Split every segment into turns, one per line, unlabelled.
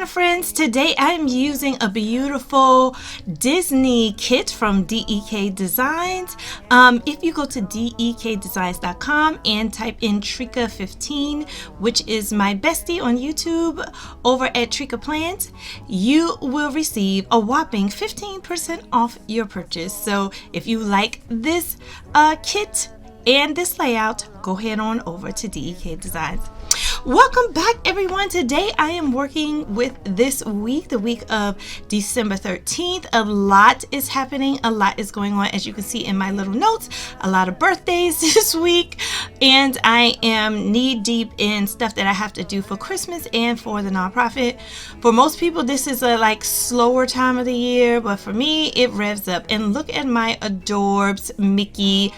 friends. Today I'm using a beautiful Disney kit from DEK Designs. If you go to dekdesigns.com and type in Trika15, which is my bestie on YouTube over at Trika Plant, you will receive a whopping 15% off your purchase. So if you like this kit and this layout, go head on over to DEK Designs. Welcome back, everyone. Today I am working with this week, the week of December 13th. A lot is happening, a lot is going on, as you can see in my little notes. A lot of birthdays this week, and I am knee deep in stuff that I have to do for Christmas and for the nonprofit. For most people, this is a slower time of the year, but for me, it revs up. And look at my adorbs Mickey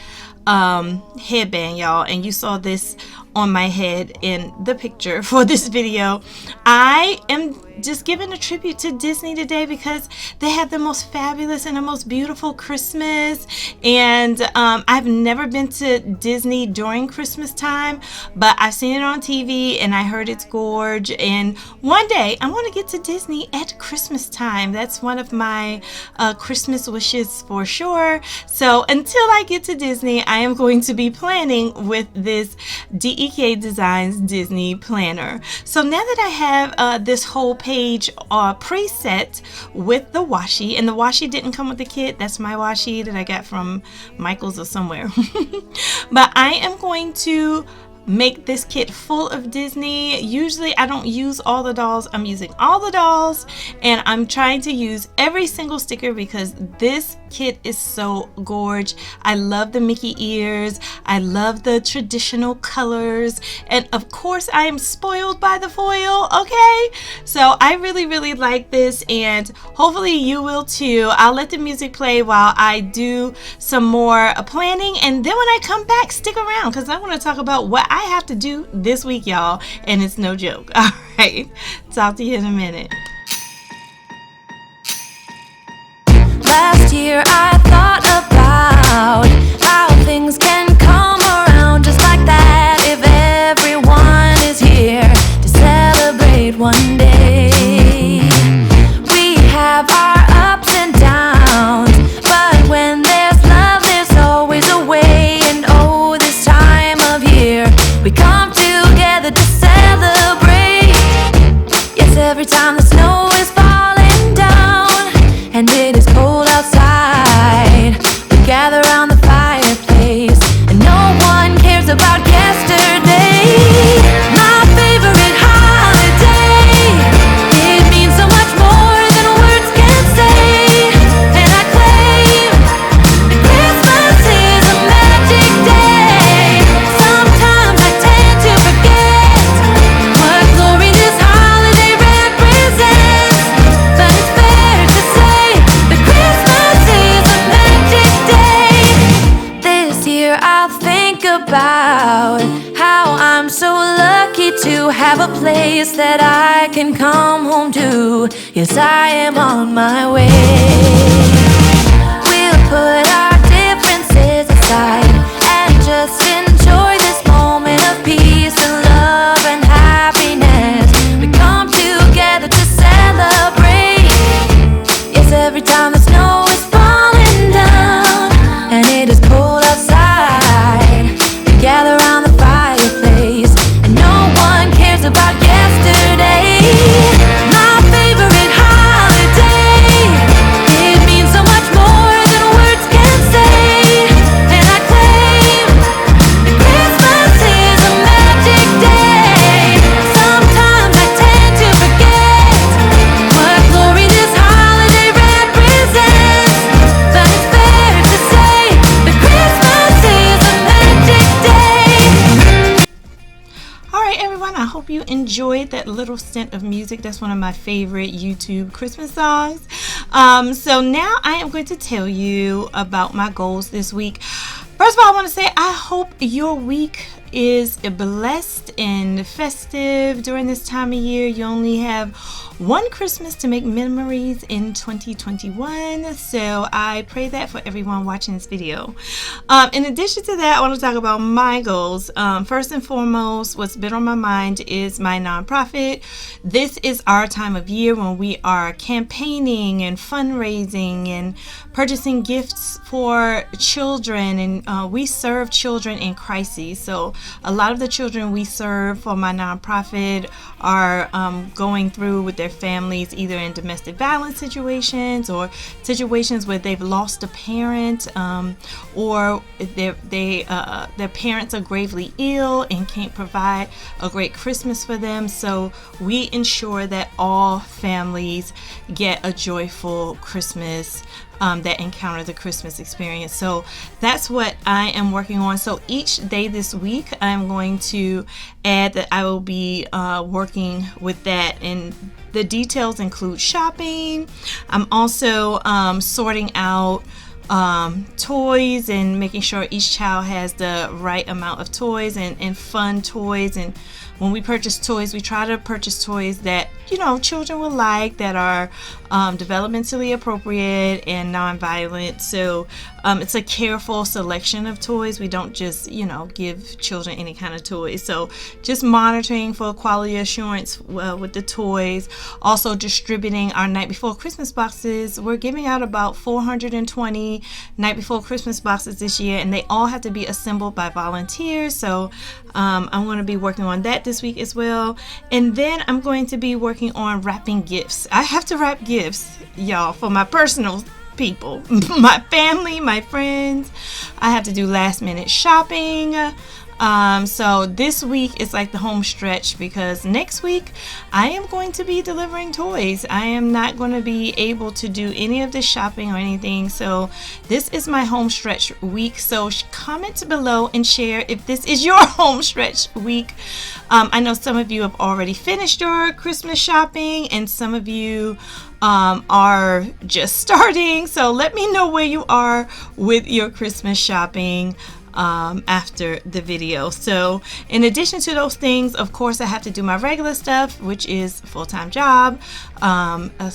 headband, y'all, and you saw this on my head in the picture for this video. I am just giving a tribute to Disney today because they have the most fabulous and the most beautiful Christmas, and I've never been to Disney during Christmas time, but I've seen it on TV and I heard it's gorge, and one day I want to get to Disney at Christmas time. That's one of my Christmas wishes for sure. So until I get to Disney, I am going to be planning with this DEK Designs Disney planner. So now that I have this whole page preset with the washi, and the washi didn't come with the kit, that's my washi that I got from Michael's or somewhere. But I am going to make this kit full of Disney. Usually I don't use all the dolls. I'm using all the dolls, and I'm trying to use every single sticker because this kit is so gorge. I love the Mickey ears. I love the traditional colors, and of course I am spoiled by the foil. Okay, so I really like this, and hopefully you will too. I'll let the music play while I do some more planning, and then when I come back, stick around because I want to talk about what I have to do this week, y'all, and it's no joke. All right, talk to you in a minute.
Last year I thought about how things can come around just like that if everyone is here to celebrate one day. We have our ups and downs, but when there's love there's always a way, and oh, this time of year we come together to celebrate. Yes, every time the snow is falling down and it is cold outside, we gather around the fireplace and no one cares about yesterday. My favorite holiday, it means so much more than words can say, and I claim that Christmas is a magic day. Sometimes I tend to forget what glory this holiday represents, but it's fair to say that Christmas is a magic day. This year I'll think about how I'm so lucky to have a place that I can come home to. Yes, I am on my way. We'll put our differences aside and just enjoy this moment of peace and love and happiness. We come together to celebrate. Yes, every time the snow is falling down and it is cold outside, we gather around the fireplace and no one cares about yesterday. My favorite holiday, it means so much more than words can say, and I claim that Christmas is a magic day. Sometimes I tend to forget what glory this holiday represents, but it's fair to say that Christmas is a magic day.
All right, everyone, I hope you enjoyed that little stint of music. That's one of my favorite YouTube Christmas songs. So now I am going to tell you about my goals this week. First of all, I want to say I hope your week, is blessed and festive during this time of year. You only have one Christmas to make memories in 2021. So I pray that for everyone watching this video. In addition to that, I want to talk about my goals. First and foremost, what's been on my mind is my nonprofit. This is our time of year when we are campaigning and fundraising and purchasing gifts for children, and we serve children in crises. So a lot of the children we serve for my nonprofit are going through with their families, either in domestic violence situations or situations where they've lost a parent, or their parents are gravely ill and can't provide a great Christmas for them. So we ensure that all families get a joyful Christmas, that encounter the Christmas experience. So that's what I am working on. So each day this week, I'm going to add that I will be working with that, and the details include shopping. I'm also sorting out toys and making sure each child has the right amount of toys and fun toys. And when we purchase toys, we try to purchase toys that, you know, children will like, that are developmentally appropriate and non-violent. So it's a careful selection of toys. We don't just, you know, give children any kind of toys. So just monitoring for quality assurance with the toys. Also distributing our night before Christmas boxes. We're giving out about 420 night before Christmas boxes this year, and they all have to be assembled by volunteers. So I'm going to be working on that this week as well. And then I'm going to be working on wrapping gifts. I have to wrap gifts, y'all, for my personal people, my family, my friends. I have to do last minute shopping. So this week is like the home stretch, because next week I am going to be delivering toys. I am not going to be able to do any of the shopping or anything. So this is my home stretch week. So comment below and share if this is your home stretch week. I know some of you have already finished your Christmas shopping, and some of you are just starting. So let me know where you are with your Christmas shopping after the video. So in addition to those things, of course, I have to do my regular stuff, which is full-time job,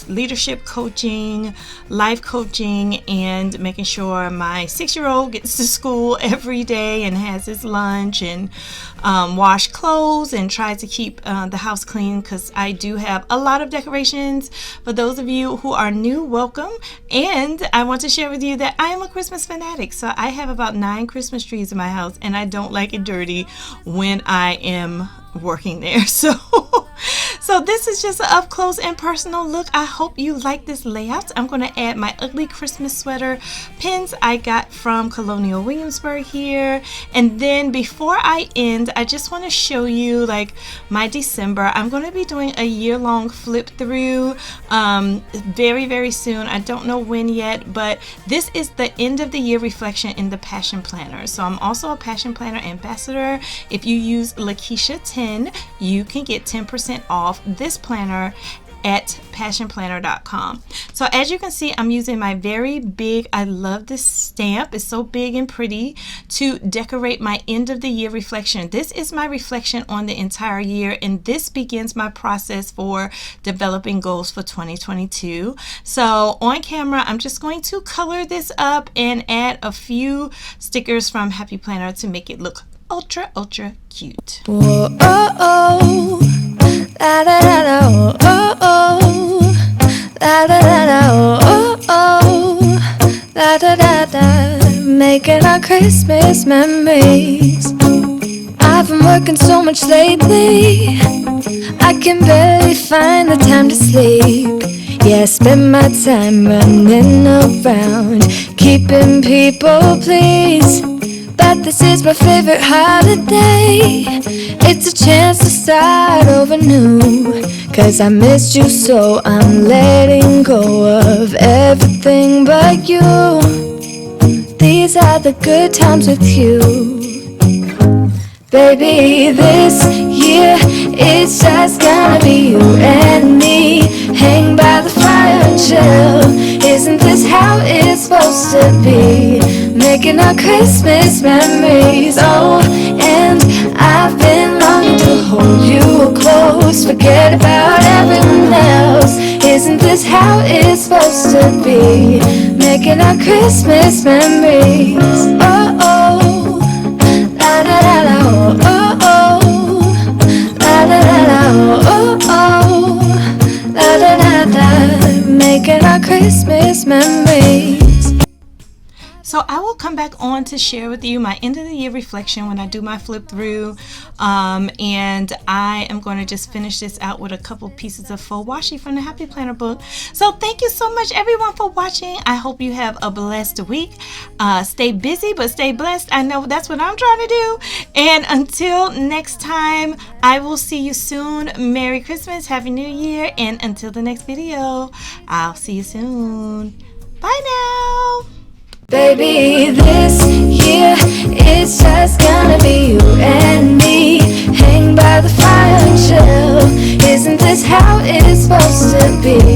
leadership coaching, life coaching, and making sure my 6-year-old gets to school every day and has his lunch, and wash clothes and try to keep the house clean, because I do have a lot of decorations. For those of you who are new, welcome. And I want to share with you that I am a Christmas fanatic. So I have about 9 Christmas trees in my house, and I don't like it dirty when I am working there. So this is just an up close and personal look. I hope you like this layout. I'm going to add my ugly Christmas sweater pins I got from Colonial Williamsburg here. And then before I end, I just want to show you like my December. I'm going to be doing a year-long flip through very, very soon. I don't know when yet, but this is the end of the year reflection in the Passion Planner. So I'm also a Passion Planner ambassador. If you use Lakisha 10, you can get 10% off this planner at passionplanner.com. So as you can see, I'm using my very big, I love this stamp, it's so big and pretty, to decorate my end of the year reflection. This is my reflection on the entire year, and this begins my process for developing goals for 2022. So on camera, I'm just going to color this up and add a few stickers from Happy Planner to make it look ultra cute.
Whoa, oh, oh. La da da da, oh, oh, oh. La da da da, oh, oh, oh. La da da da. Making our Christmas memories. I've been working so much lately, I can barely find the time to sleep. Yeah, I spend my time running around, keeping people pleased. But this is my favorite holiday. It's a chance to start over new, 'cause I missed you, so I'm letting go of everything but you. These are the good times with you. Baby, this year it's just gonna be you and me. Hang by the fire and chill. Isn't this how it's supposed to be? Making our Christmas memories. Oh, and this how it's supposed to be? Making our Christmas memories. Oh oh, la la la la, oh oh, la la la la, oh oh, la la la la. Making our Christmas memories.
So I will come back on to share with you my end of the year reflection when I do my flip through, and I am going to just finish this out with a couple pieces of faux washi from the Happy Planner book. So thank you so much everyone for watching. I hope you have a blessed week. Stay busy but stay blessed. I know that's what I'm trying to do. And until next time, I will see you soon. Merry Christmas, Happy New Year, and until the next video, I'll see you soon. Bye now.
Baby, this year it's just gonna be you and me. Hang by the fire and chill. Isn't this how it's supposed to be?